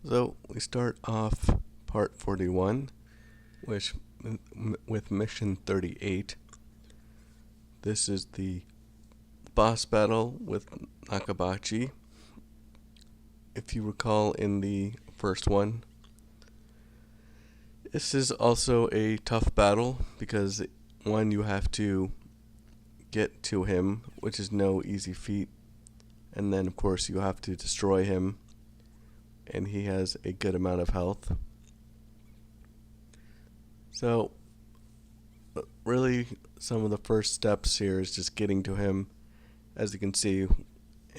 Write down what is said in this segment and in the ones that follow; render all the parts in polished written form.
So we start off part 41, which with mission 38. This is the boss battle with Nakabachi. If you recall in the first one, this is also a tough battle because one, you have to get to him, which is no easy feat, and then of course you have to destroy him, and he has a good amount of health. So really some of the first steps here is just getting to him. As you can see,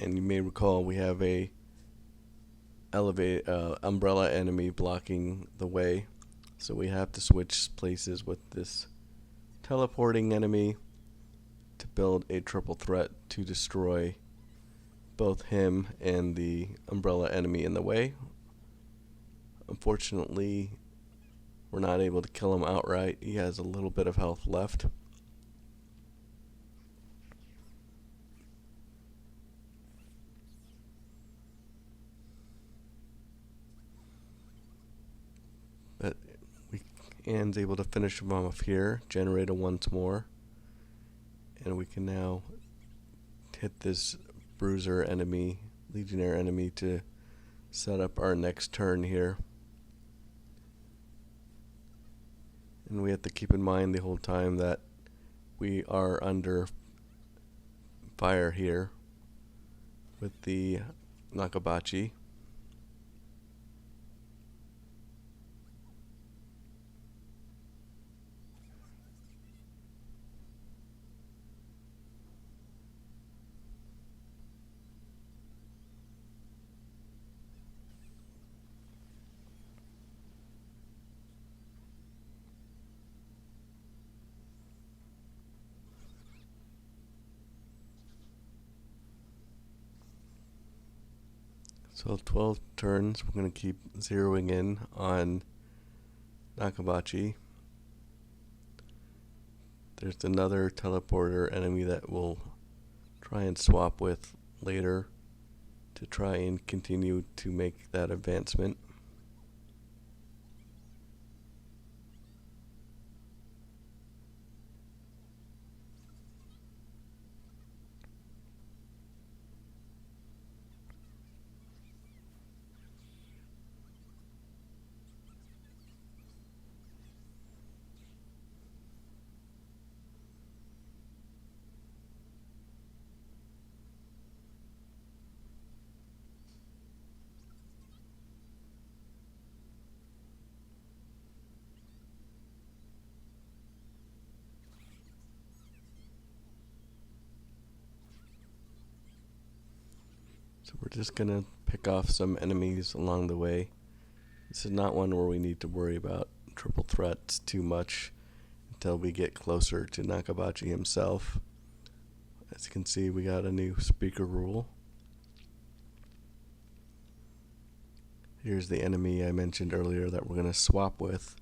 and you may recall, we have a umbrella enemy blocking the way, so we have to switch places with this teleporting enemy to build a triple threat to destroy both him and the umbrella enemy in the way. Unfortunately, we're not able to kill him outright. He has a little bit of health left. But Anne's able to finish him off here, generate a once more, and we can now hit this bruiser enemy, legionnaire enemy, to set up our next turn here. And we have to keep in mind the whole time that we are under fire here with the Nakabachi. So 12 turns, we're going to keep zeroing in on Nakabachi. There's another teleporter enemy that we'll try and swap with later to try and continue to make that advancement. So we're just going to pick off some enemies along the way. This is not one where we need to worry about triple threats too much until we get closer to Nakabachi himself. As you can see, we got a new speaker rule. Here's the enemy I mentioned earlier that we're going to swap with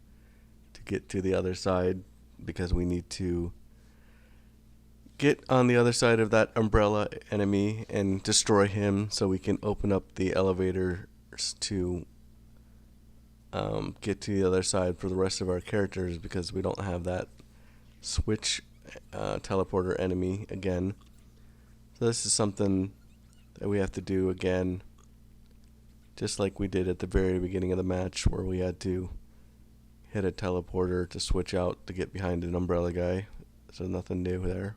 to get to the other side, because we need to get on the other side of that umbrella enemy and destroy him so we can open up the elevators to get to the other side for the rest of our characters, because we don't have that switch teleporter enemy again. So this is something that we have to do again, just like we did at the very beginning of the match, where we had to hit a teleporter to switch out to get behind an umbrella guy. So nothing new there.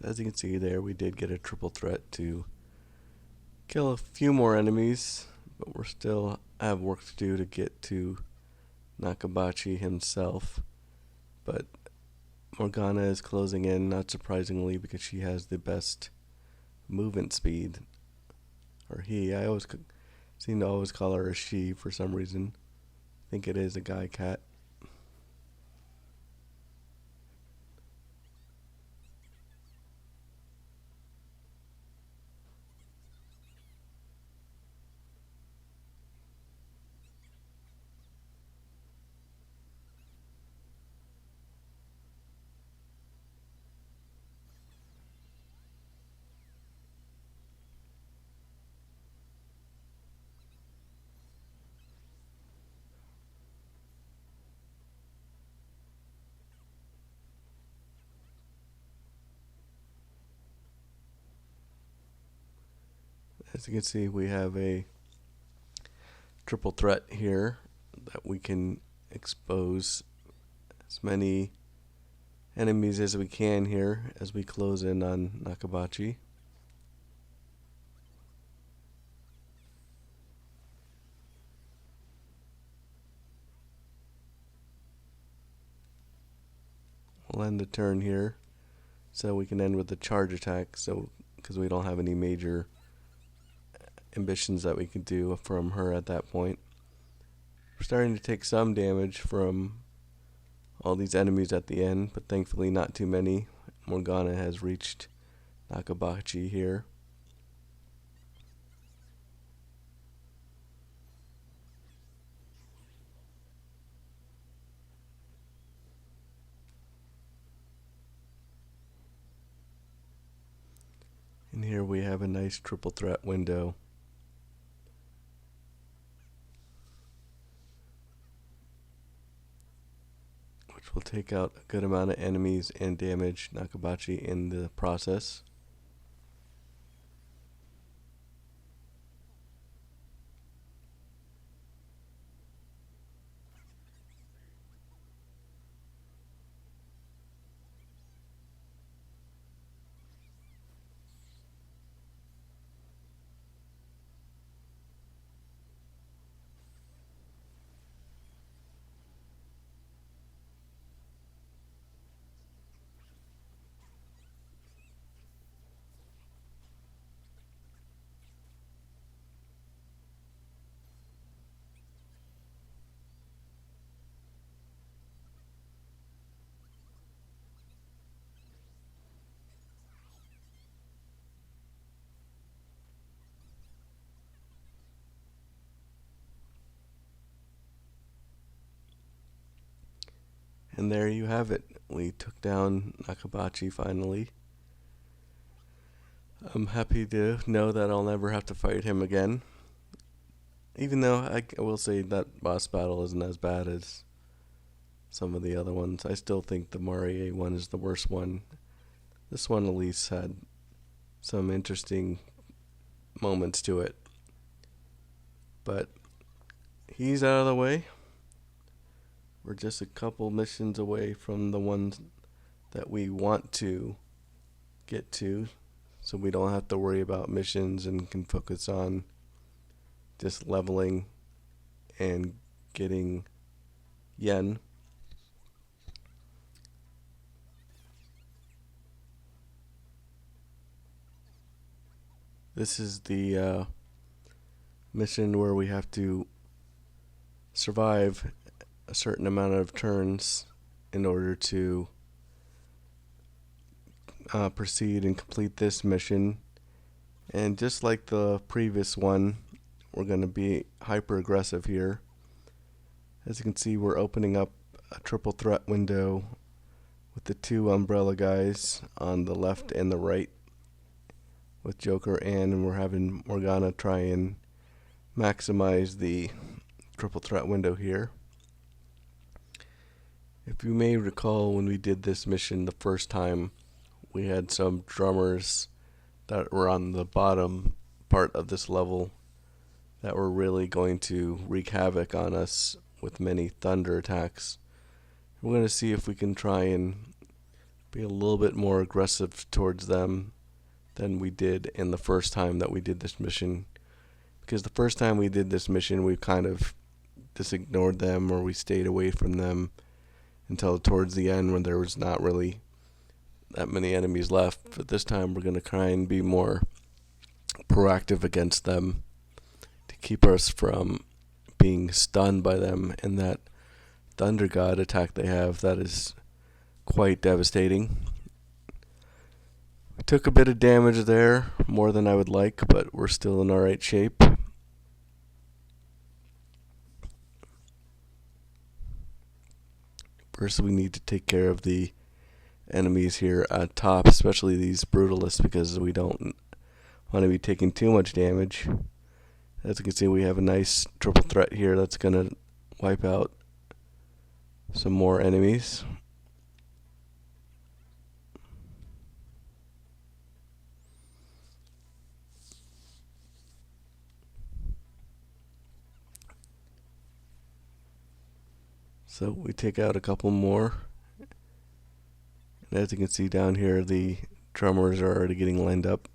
So as you can see there, we did get a triple threat to kill a few more enemies, but we're still have work to do to get to Nakabachi himself. But Morgana is closing in, not surprisingly, because she has the best movement speed. Or he. I always seem to always call her a she for some reason. I think it is a guy cat. As you can see, we have a triple threat here that we can expose as many enemies as we can here as we close in on Nakabachi. We'll end the turn here so we can end with a charge attack, so because we don't have any major ambitions that we can do from her at that point. We're starting to take some damage from all these enemies at the end, but thankfully not too many. Morgana has reached Nakabachi here. And here we have a nice triple threat window. Which will take out a good amount of enemies and damage Nakabachi in the process. And there you have it. We took down Nakabachi finally. I'm happy to know that I'll never have to fight him again. Even though I will say that boss battle isn't as bad as some of the other ones. I still think the Marie one is the worst one. This one at least had some interesting moments to it. But he's out of the way. We're just a couple missions away from the ones that we want to get to, so we don't have to worry about missions and can focus on just leveling and getting yen. This is the mission where we have to survive a certain amount of turns in order to proceed and complete this mission. And just like the previous one, we're going to be hyper aggressive here. As you can see, we're opening up a triple threat window with the two umbrella guys on the left and the right with Joker and we're having Morgana try and maximize the triple threat window here. If you may recall, when we did this mission the first time, we had some drummers that were on the bottom part of this level that were really going to wreak havoc on us with many thunder attacks. We're going to see if we can try and be a little bit more aggressive towards them than we did in the first time that we did this mission. Because the first time we did this mission, we kind of just ignored them, or we stayed away from them until towards the end when there was not really that many enemies left. But this time we're going to try and be more proactive against them to keep us from being stunned by them and that Thunder God attack they have that is quite devastating. We took a bit of damage there, more than I would like, but we're still in alright shape. First we need to take care of the enemies here at top, especially these brutalists, because we don't want to be taking too much damage. As you can see, we have a nice triple threat here that's going to wipe out some more enemies. So we take out a couple more. And as you can see down here, the drummers are already getting lined up.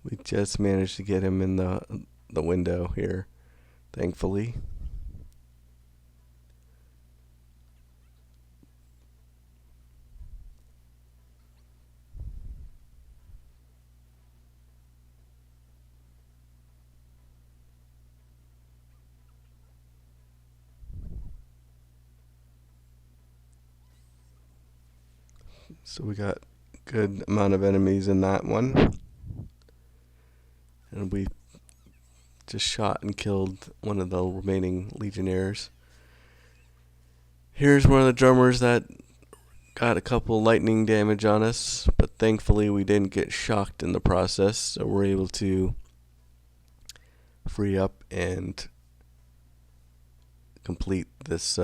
We just managed to get him in the window here, thankfully. So we got a good amount of enemies in that one. And we just shot and killed one of the remaining legionnaires. Here's one of the drummers that got a couple lightning damage on us, but thankfully we didn't get shocked in the process, so we're able to free up and complete this,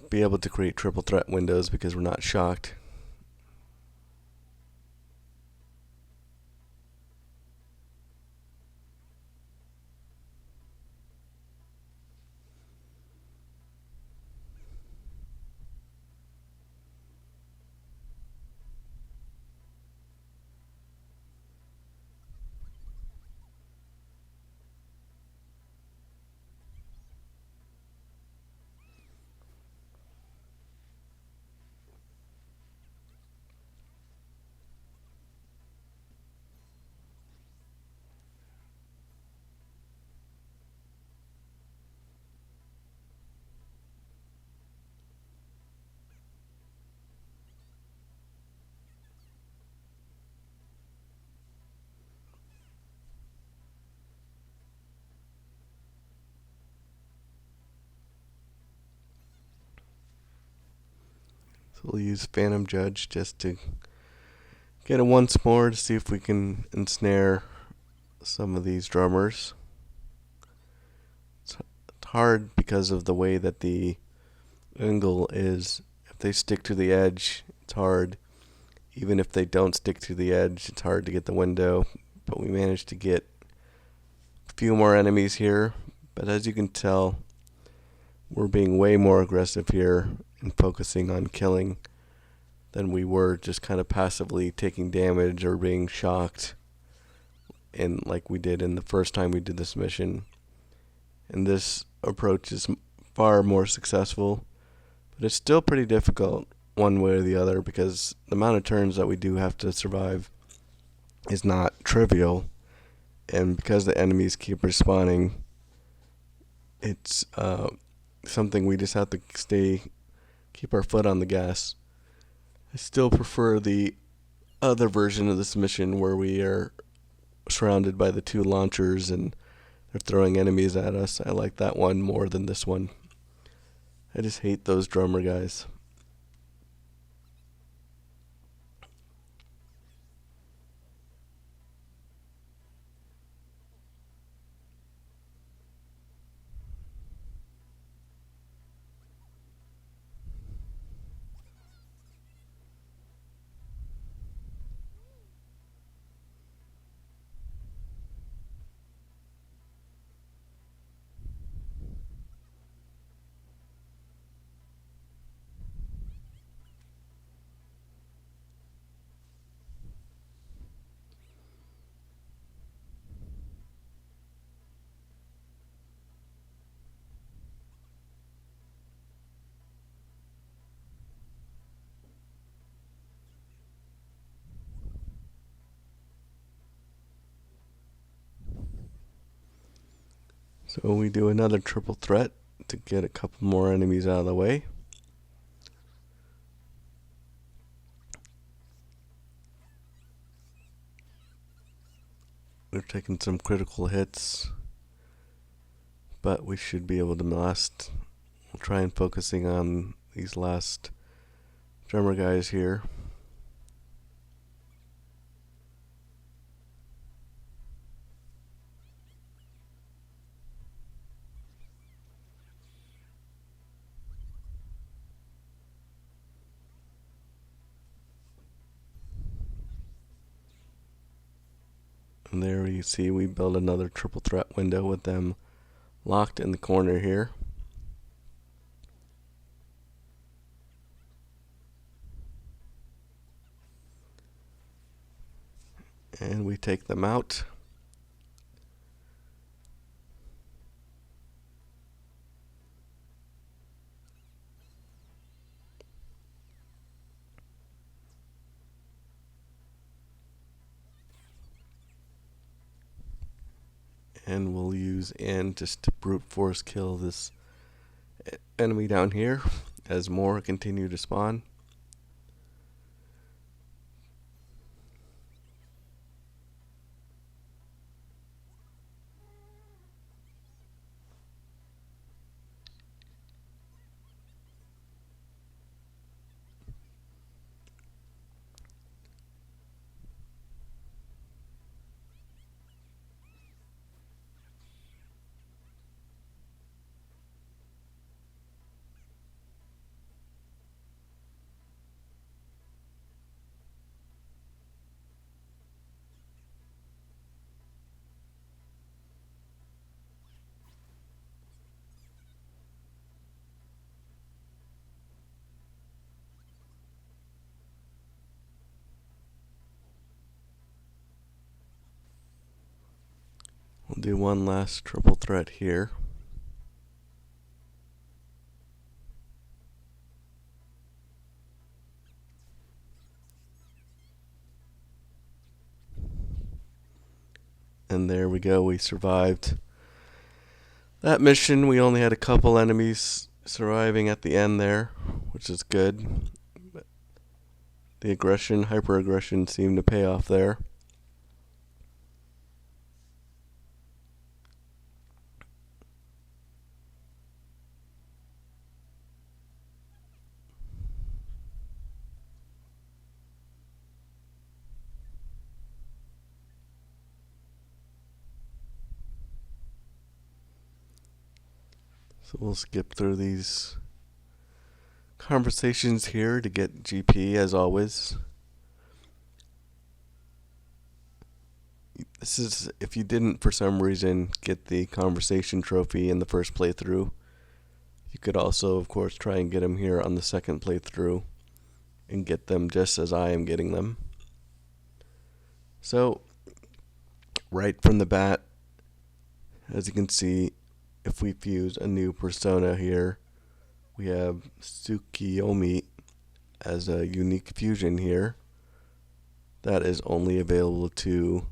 be able to create triple threat windows because we're not shocked. So we'll use Phantom Judge just to get it once more to see if we can ensnare some of these drummers. It's hard because of the way that the angle is. If they stick to the edge, it's hard. Even if they don't stick to the edge, it's hard to get the window. But we managed to get a few more enemies here. But as you can tell, we're being way more aggressive here and focusing on killing than we were just kind of passively taking damage or being shocked, and like we did in the first time we did this mission. And this approach is far more successful, but it's still pretty difficult one way or the other because the amount of turns that we do have to survive is not trivial, and because the enemies keep respawning, it's something we just have to keep our foot on the gas. I still prefer the other version of this mission where we are surrounded by the two launchers and they're throwing enemies at us. I like that one more than this one. I just hate those drummer guys. So we do another triple threat to get a couple more enemies out of the way. We're taking some critical hits, but we should be able to last. We'll try and focusing on these last drummer guys here. And there you see we build another triple threat window with them locked in the corner here. And we take them out. And we'll use N just to brute force kill this enemy down here as more continue to spawn. We'll do one last triple threat here. And there we go, we survived that mission. We only had a couple enemies surviving at the end there, which is good. The aggression, hyper aggression seemed to pay off there. So we'll skip through these conversations here to get GP as always. This is if you didn't for some reason get the conversation trophy in the first playthrough. You could also of course try and get them here on the second playthrough and get them just as I am getting them. So right from the bat, as you can see, if we fuse a new persona here, we have Tsukiyomi as a unique fusion here that is only available to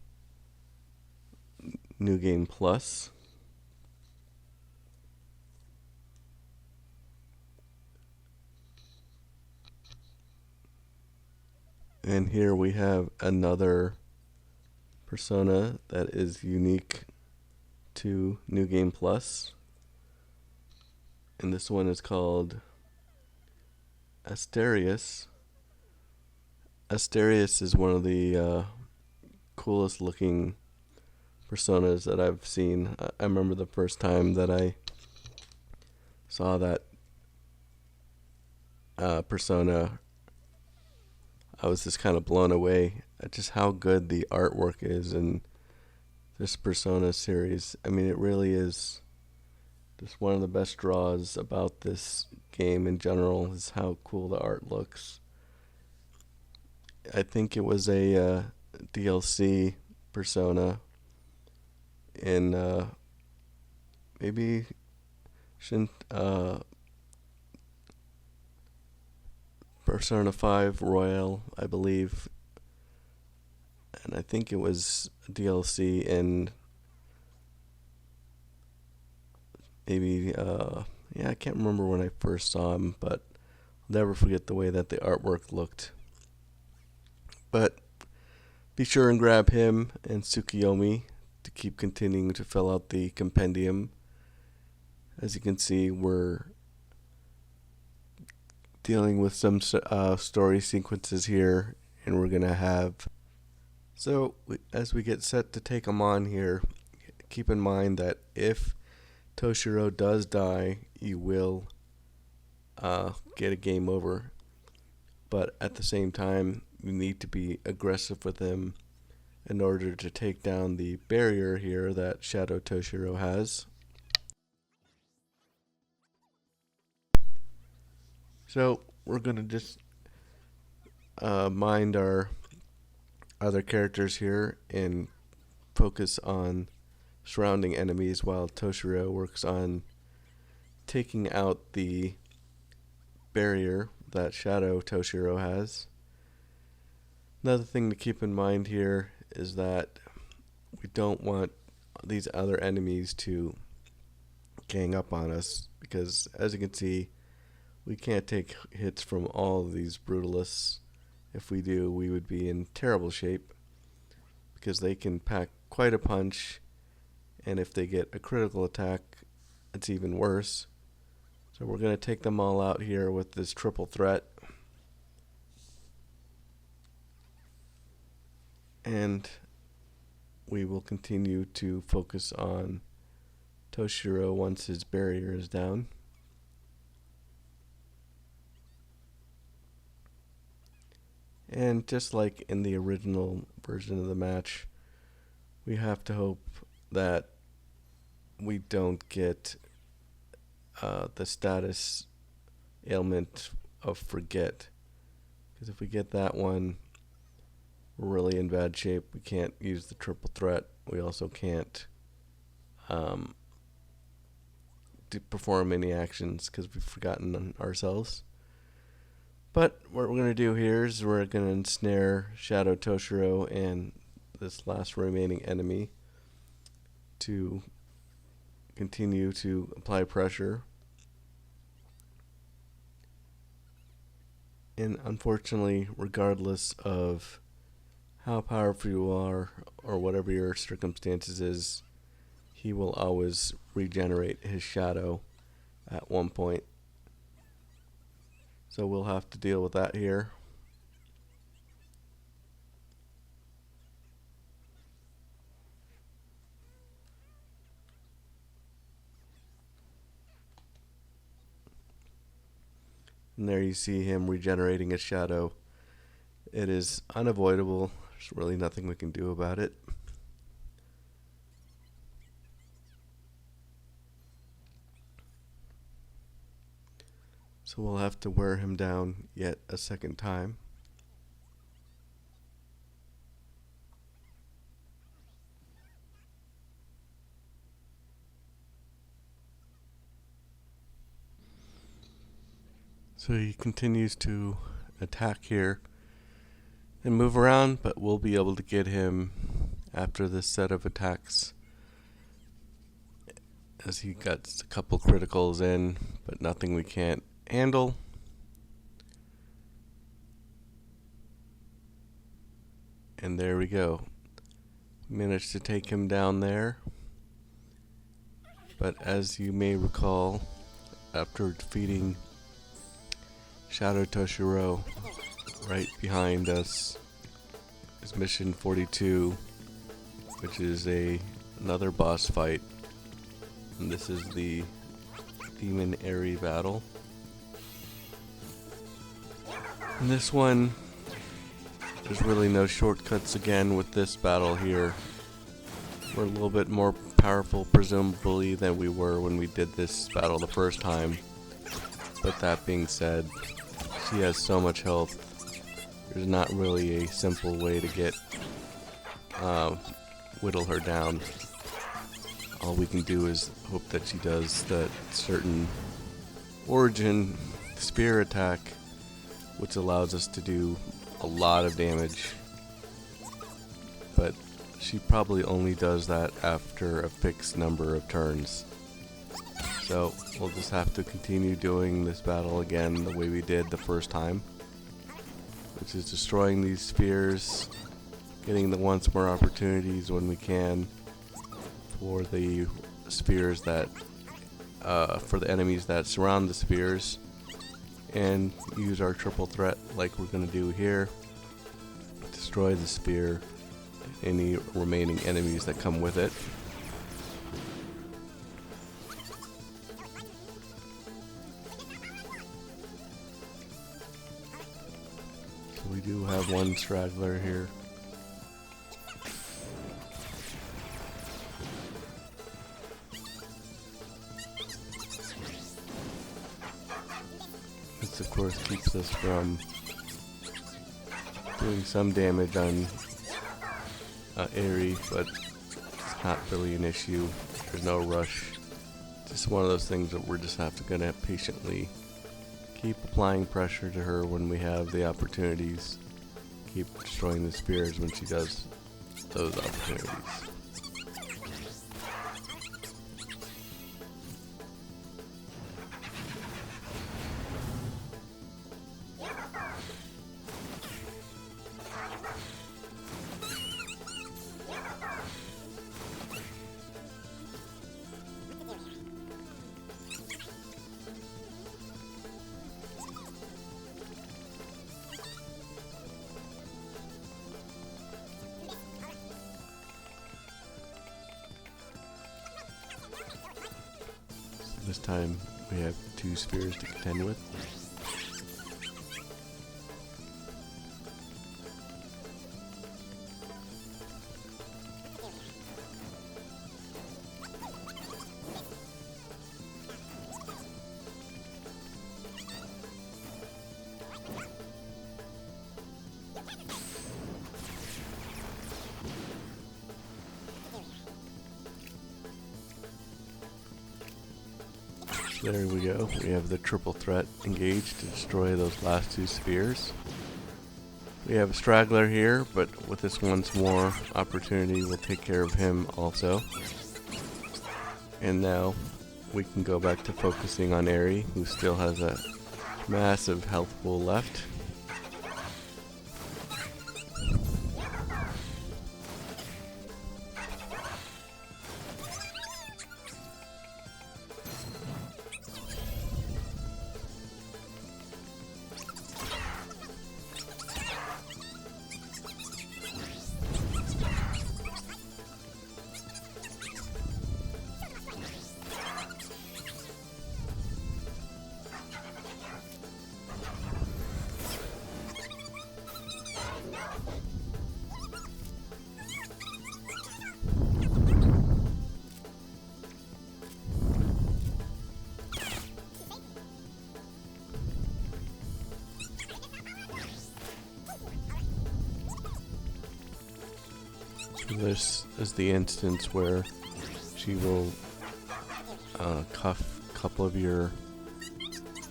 New Game Plus. And here we have another persona that is unique to New Game Plus. And this one is called Asterius. Asterius is one of the coolest looking personas that I've seen. I remember the first time that I saw that persona, I was just kind of blown away at just how good the artwork is in this Persona series. I mean, it really is just one of the best draws about this game in general is how cool the art looks. I think it was a DLC Persona in maybe Persona 5 Royal, I believe. And I think it was DLC in maybe, yeah, I can't remember when I first saw him, but I'll never forget the way that the artwork looked. But be sure and grab him and Tsukiyomi to keep continuing to fill out the compendium. As you can see, we're dealing with some story sequences here, and we're gonna have. So as we get set to take them on here, keep in mind that if Toshiro does die, you will get a game over. But at the same time, you need to be aggressive with him in order to take down the barrier here that Shadow Toshiro has. So we're going to just mind our other characters here and focus on surrounding enemies while Toshiro works on taking out the barrier that Shadow Toshiro has. Another thing to keep in mind here is that we don't want these other enemies to gang up on us, because as you can see, we can't take hits from all of these brutalists. If we do, we would be in terrible shape, because they can pack quite a punch, and if they get a critical attack, it's even worse. So we're going to take them all out here with this triple threat. And we will continue to focus on Toshiro once his barrier is down. And just like in the original version of the match, we have to hope that we don't get the status ailment of forget. Because if we get that one, we're really in bad shape. We can't use the triple threat. We also can't perform any actions because we've forgotten ourselves. But what we're going to do here is we're going to ensnare Shadow Toshiro and this last remaining enemy to continue to apply pressure. And unfortunately, regardless of how powerful you are or whatever your circumstances is, he will always regenerate his shadow at one point. So we'll have to deal with that here. And there you see him regenerating his shadow. It is unavoidable. There's really nothing we can do about it. So we'll have to wear him down yet a second time. So he continues to attack here and move around, but we'll be able to get him after this set of attacks, as he got a couple criticals in, but nothing we can't handle. And there we go. Managed to take him down there. But as you may recall, after defeating Shadow Toshiro, right behind us is mission 42, which is another boss fight. And this is the Demon Airy battle. And this one, there's really no shortcuts again with this battle here. We're a little bit more powerful, presumably, than we were when we did this battle the first time. But that being said, she has so much health. There's not really a simple way to get whittle her down. All we can do is hope that she does that certain origin spear attack, which allows us to do a lot of damage. But she probably only does that after a fixed number of turns. So we'll just have to continue doing this battle again the way we did the first time, which is destroying these spheres, getting the once more opportunities when we can for the spheres that for the enemies that surround the spheres, and use our triple threat like we're going to do here. Destroy the sphere, any remaining enemies that come with it. So we do have one straggler here. This of course keeps us from doing some damage on Aerie, but it's not really an issue. There's no rush. Just one of those things that we're just gonna patiently keep applying pressure to her when we have the opportunities. Keep destroying the spears when she does those opportunities. This time we have 2 spheres to contend with. There we go. We have the triple threat engaged to destroy those last 2 spheres. We have a straggler here, but with this once more opportunity, we'll take care of him also. And now we can go back to focusing on Aerie, who still has a massive health pool left. This is the instance where she will cuff a couple of your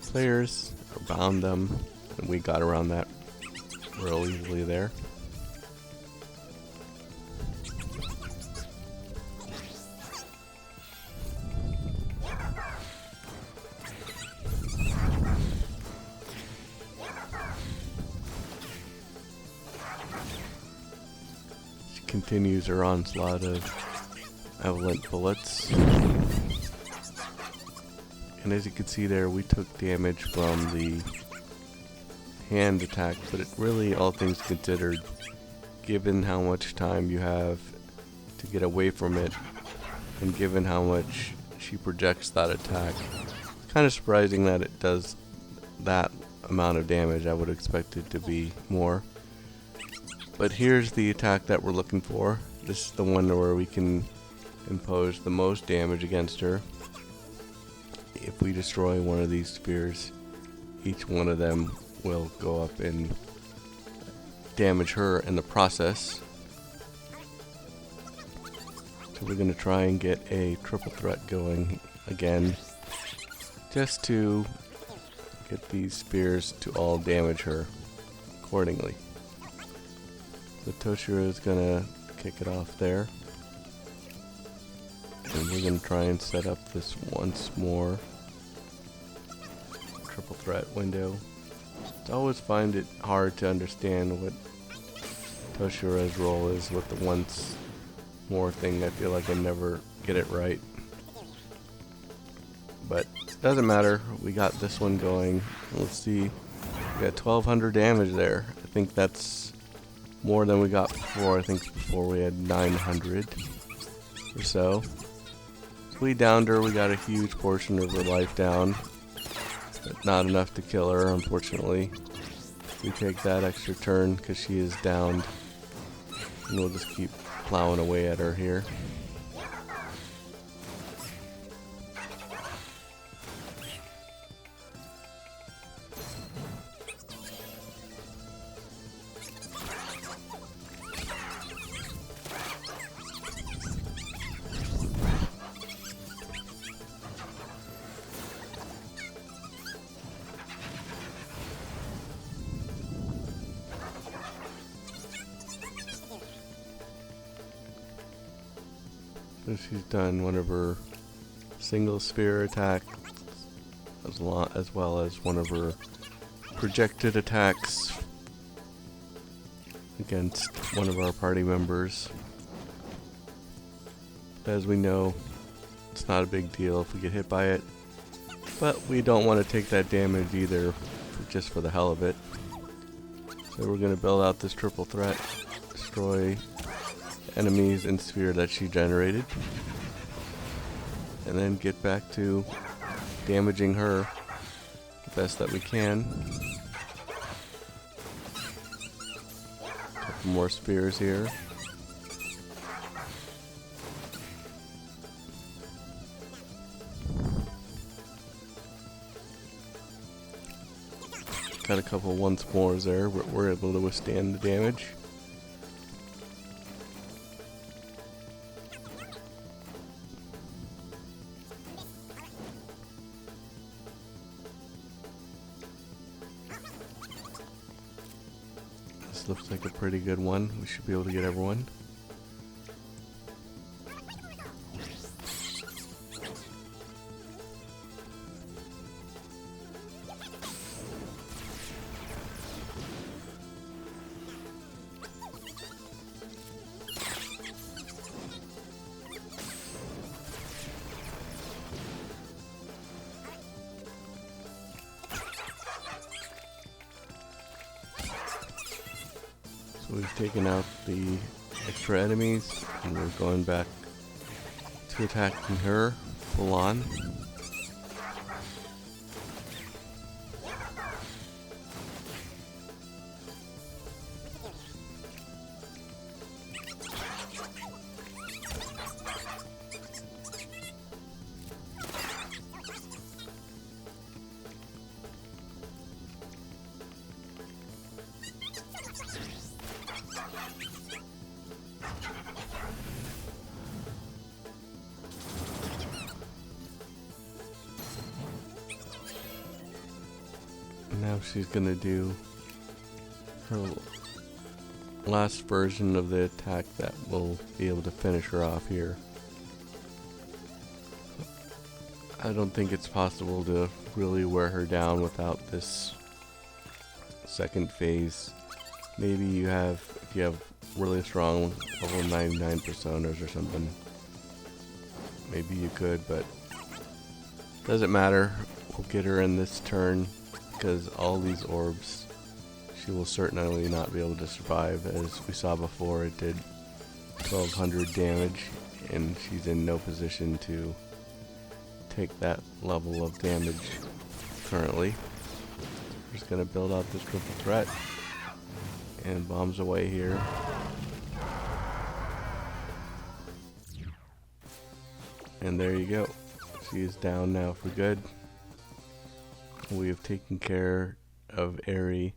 players, or bound them, and we got around that real easily there. Continues her onslaught of Evelent bullets. And as you can see there, we took damage from the hand attack, but it really, all things considered, given how much time you have to get away from it, and given how much she projects that attack, it's kind of surprising that it does that amount of damage. I would expect it to be more. But here's the attack that we're looking for. This is the one where we can impose the most damage against her. If we destroy one of these spheres, each one of them will go up and damage her in the process. So we're going to try and get a triple threat going again, just to get these spheres to all damage her accordingly. So Toshiro is gonna kick it off there. And we're going to try and set up this once more. Triple threat window. I always find it hard to understand what Toshira's role is with the once more thing. I feel like I never get it right. But doesn't matter. We got this one going. Let's see. We got 1200 damage there. I think that's more than we got before. I think before we had 900 or so. So we downed her. We got a huge portion of her life down. But not enough to kill her, unfortunately. We take that extra turn because she is downed. And we'll just keep plowing away at her here. So she's done one of her single sphere attacks as well as one of her projected attacks against one of our party members. As we know, it's not a big deal if we get hit by it, but we don't want to take that damage either just for the hell of it. So we're going to build out this triple threat, destroy enemies in sphere that she generated, and then get back to damaging her the best that we can. Couple more spears here. Got a couple once mores there. We're able to withstand the damage. This looks like a pretty good one. We should be able to get everyone. So we've taken out the extra enemies, and we're going back to attacking her full on. Now she's gonna do her last version of the attack that will be able to finish her off here. I don't think it's possible to really wear her down without this second phase. Maybe if you have really strong level 99 personas or something, maybe you could, but doesn't matter. We'll get her in this turn, because all these orbs, she will certainly not be able to survive. As we saw before, it did 1200 damage, and she's in no position to take that level of damage currently. We're just going to build out this triple threat and bombs away here. And there you go. She is down now for good. We have taken care of Eri,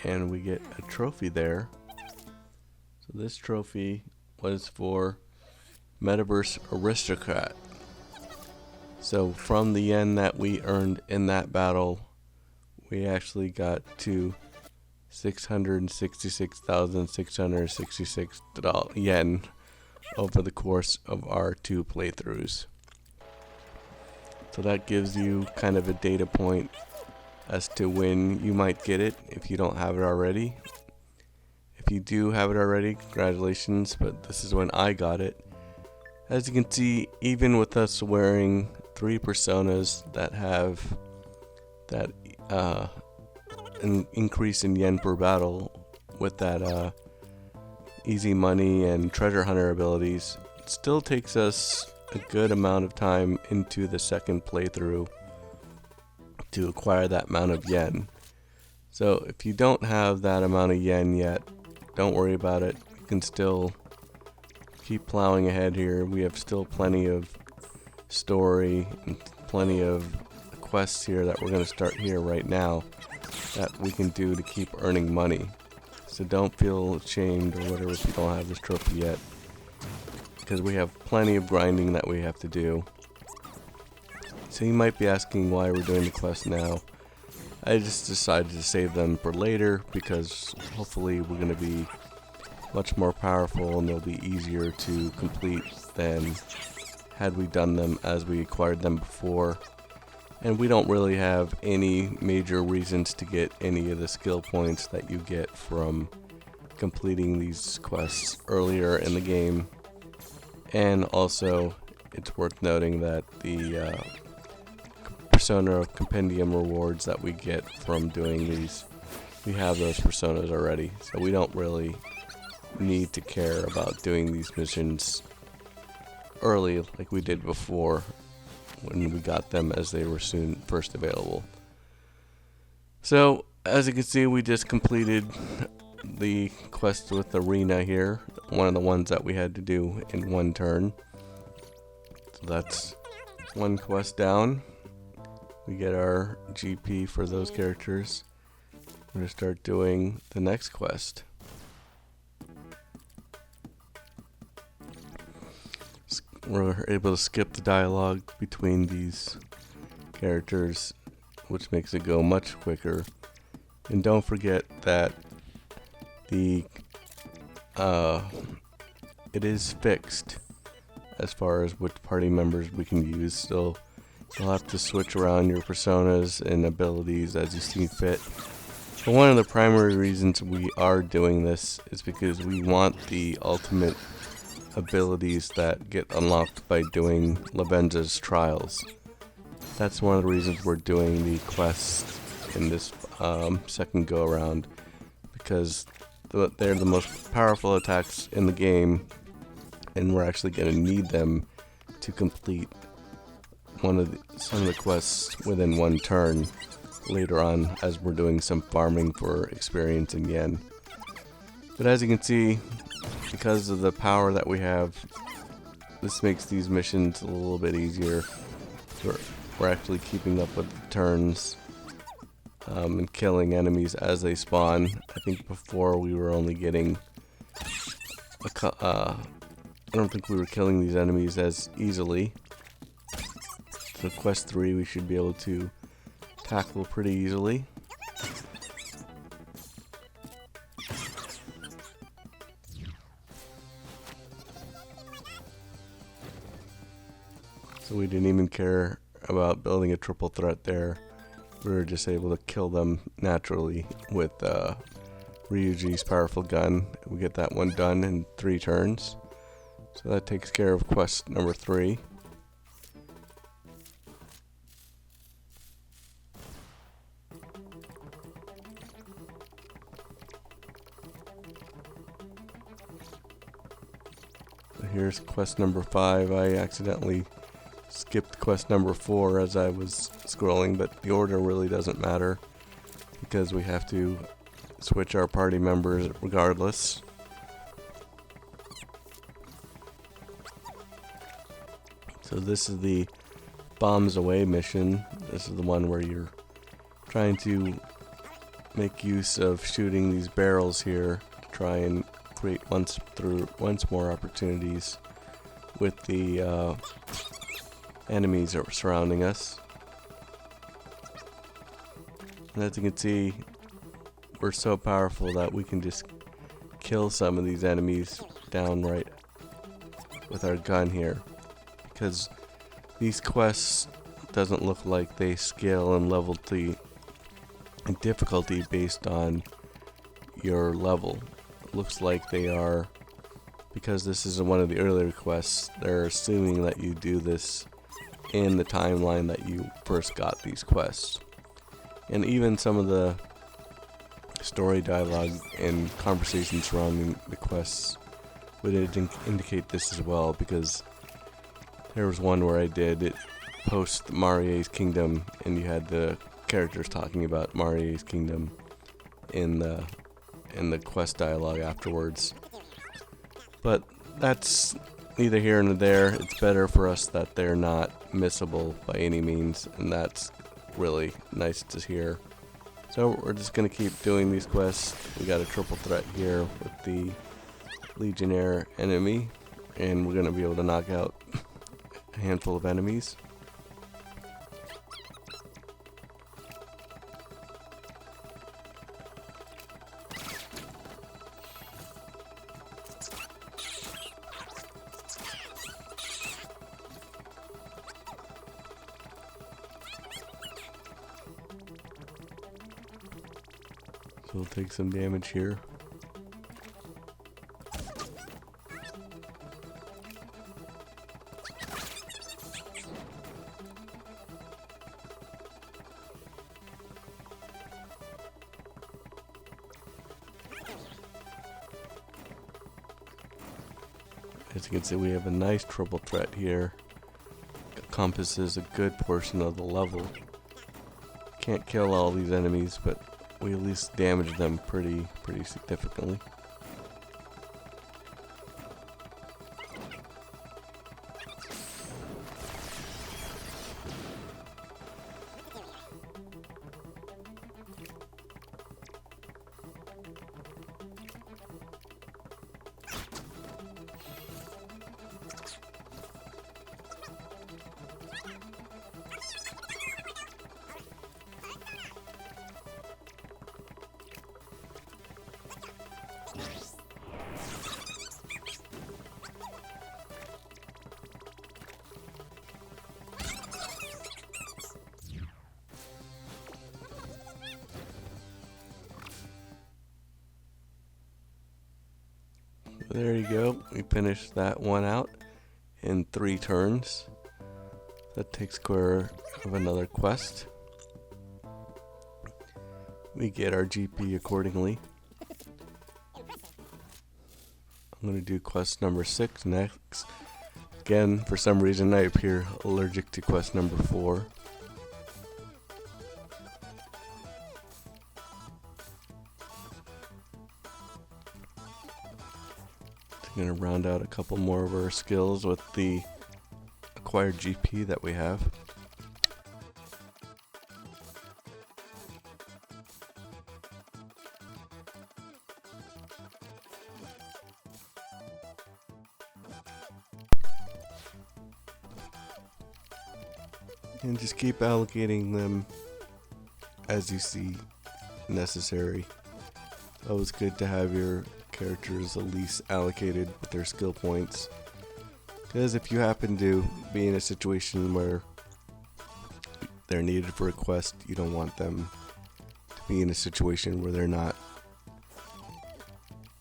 and we get a trophy there. So this trophy was for Metaverse Aristocrat. So from the yen that we earned in that battle, we actually got to 666,666 yen, over the course of our 2 playthroughs. So that gives you kind of a data point as to when you might get it if you don't have it already. If you do have it already, congratulations, but this is when I got it. As you can see, even with us wearing 3 personas that have that an increase in yen per battle with that easy money and treasure hunter abilities, it still takes us a good amount of time into the second playthrough to acquire that amount of yen. So if you don't have that amount of yen yet, don't worry about it. You can still keep plowing ahead here. We have still plenty of story and plenty of quests here that we're going to start here right now that we can do to keep earning money. So don't feel ashamed or whatever if you don't have this trophy yet, because we have plenty of grinding that we have to do. So you might be asking why we're doing the quest now. I just decided to save them for later because hopefully we're going to be much more powerful and they'll be easier to complete than had we done them as we acquired them before. And we don't really have any major reasons to get any of the skill points that you get from completing these quests earlier in the game. And also, it's worth noting that the Persona Compendium rewards that we get from doing these, we have those personas already. So we don't really need to care about doing these missions early like we did before when we got them as they were soon first available. So as you can see, we just completed the quest with Arena here, one of the ones that we had to do in one turn. So that's one quest down. We get our GP for those characters. We're going to start doing the next quest. We're able to skip the dialogue between these characters, which makes it go much quicker. And don't forget that the it is fixed as far as which party members we can use, so you'll have to switch around your personas and abilities as you see fit. But one of the primary reasons we are doing this is because we want the ultimate abilities that get unlocked by doing Lavenza's trials. That's one of the reasons we're doing the quest in this second go around, because they're the most powerful attacks in the game, and we're actually going to need them to complete some of the quests within one turn later on as we're doing some farming for experience in yen. But as you can see, because of the power that we have, this makes these missions a little bit easier. We're actually keeping up with the turns and killing enemies as they spawn. I think before we were only getting I don't think we were killing these enemies as easily. So quest 3 we should be able to tackle pretty easily. So we didn't even care about building a triple threat there. We were just able to kill them naturally with Ryuji's powerful gun. We get that one done in 3 turns. So that takes care of quest number 3. So here's quest number 5. I accidentally skipped quest number 4 as I was scrolling, but the order really doesn't matter because we have to switch our party members regardless. So this is the bombs away mission. This is the one where you're trying to make use of shooting these barrels here to try and create once more opportunities with the enemies that are surrounding us. And as you can see, we're so powerful that we can just kill some of these enemies downright with our gun here, because these quests doesn't look like they scale and level to difficulty based on your level. It looks like they are, because this is one of the earlier quests, they're assuming that you do this in the timeline that you first got these quests. And even some of the story dialogue and conversations surrounding the quests would indicate this as well, because there was one where I did it post Marie's Kingdom, and you had the characters talking about Marie's Kingdom in the quest dialogue afterwards. But that's neither here nor there. It's better for us that they're not missable by any means, and that's really nice to hear. So we're just going to keep doing these quests. We got a triple threat here with the Legionnaire enemy, and we're going to be able to knock out a handful of enemies. So we'll take some damage here. As you can see, we have a nice triple threat here. Encompasses a good portion of the level. Can't kill all these enemies, but we at least damage them pretty significantly. There you go. We finished that one out in 3 turns. That takes care of another quest. We get our GP accordingly. I'm going to do quest number 6 next. Again, for some reason I appear allergic to quest number 4. I'm going to round out a couple more of our skills with the acquired GP that we have. And just keep allocating them as you see necessary. It's always good to have your characters at least allocated with their skill points, because if you happen to be in a situation where they're needed for a quest, you don't want them to be in a situation where they're not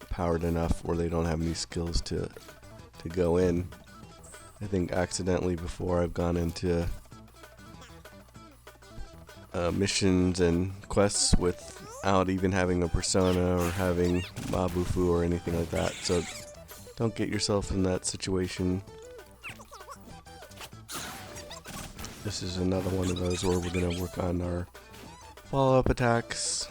powered enough or they don't have any skills to go in. I think accidentally before I've gone into missions and quests without even having a persona or having Mabufu or anything like that, so don't get yourself in that situation. This is another one of those where we're going to work on our follow-up attacks,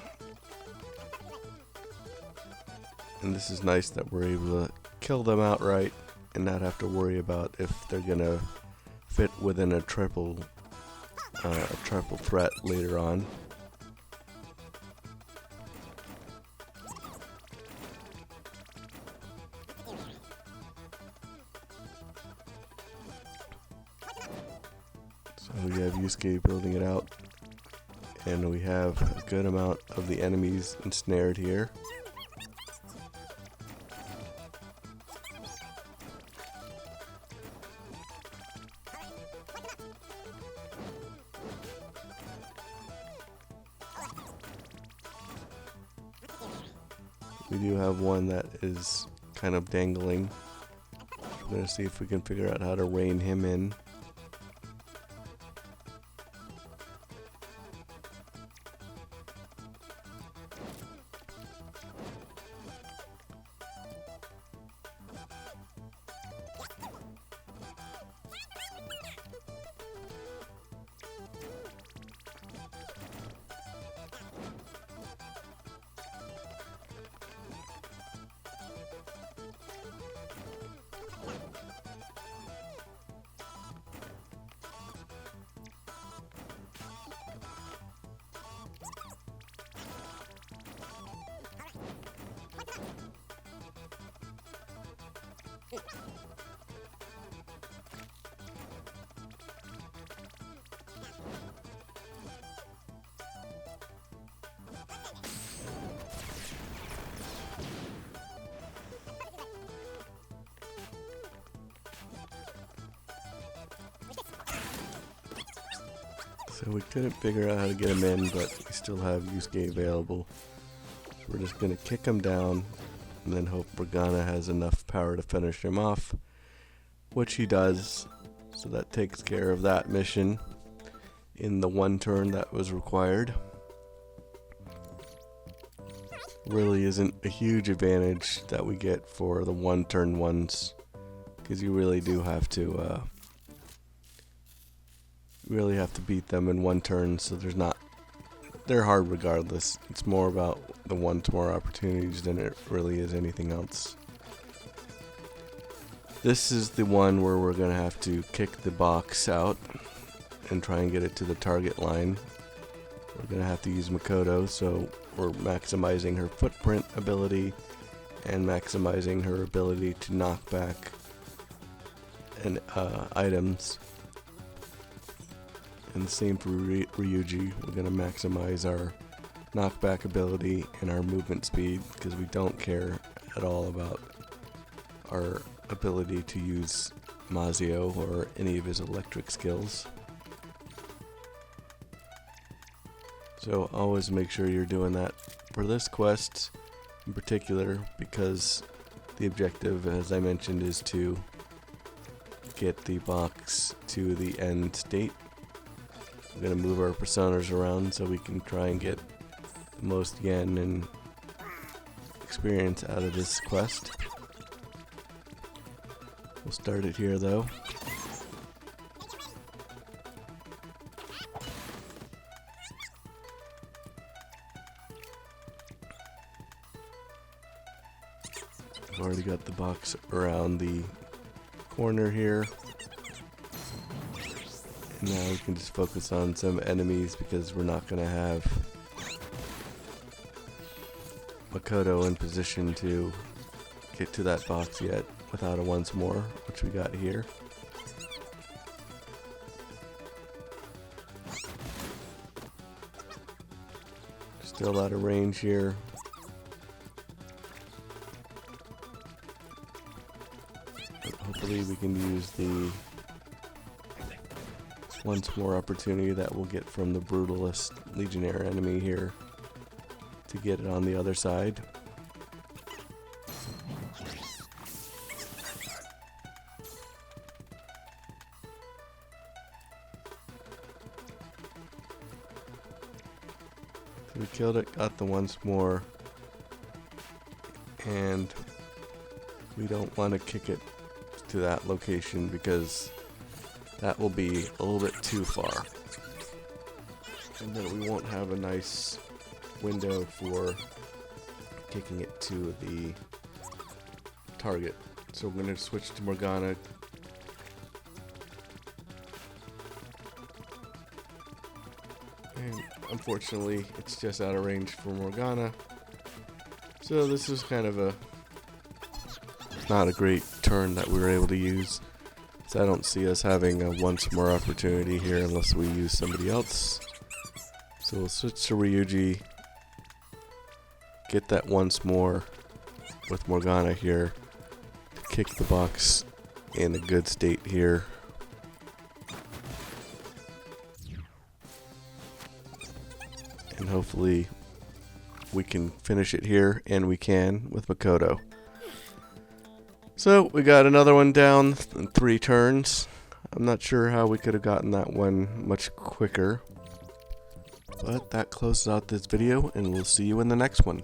and this is nice that we're able to kill them outright and not have to worry about if they're going to fit within a triple threat later on. So we have Yusuke building it out, and we have a good amount of the enemies ensnared here. we do have one that is kind of dangling. I'm going to see if we can figure out how to rein him in. So we couldn't figure out how to get him in, but we still have Yusuke available. So we're just going to kick him down and then hope Morgana has enough power to finish him off, which he does. So that takes care of that mission in the one turn that was required. Really isn't a huge advantage that we get for the one turn ones, because you really do have to beat them in one turn. So they're hard regardless. It's more about the once more opportunities than it really is anything else. This is the one where we're gonna have to kick the box out and try and get it to the target line. We're gonna have to use Makoto, so we're maximizing her footprint ability and maximizing her ability to knock back items. And the same for Ryuji. We're going to maximize our knockback ability and our movement speed, because we don't care at all about our ability to use Mazio or any of his electric skills. So always make sure you're doing that for this quest in particular, because the objective, as I mentioned, is to get the box to the end state. We're going to move our personas around so we can try and get the most yen and experience out of this quest. We'll start it here though. I've already got the box around the corner here. Now we can just focus on some enemies, because we're not going to have Makoto in position to get to that box yet without a once more, which we got here. Still out of range here. But hopefully we can use the once more opportunity that we'll get from the brutalist legionnaire enemy here to get it on the other side. So we killed it, got the once more, and we don't want to kick it to that location because that will be a little bit too far, and then we won't have a nice window for kicking it to the target. So we're going to switch to Morgana. And unfortunately, it's just out of range for Morgana. So this is kind of not a great turn that we were able to use. So I don't see us having a once more opportunity here unless we use somebody else. So we'll switch to Ryuji, get that once more with Morgana here, to kick the box in a good state here. And hopefully we can finish it here, and we can with Makoto. So we got another one down in 3 turns. I'm not sure how we could have gotten that one much quicker. But that closes out this video, and we'll see you in the next one.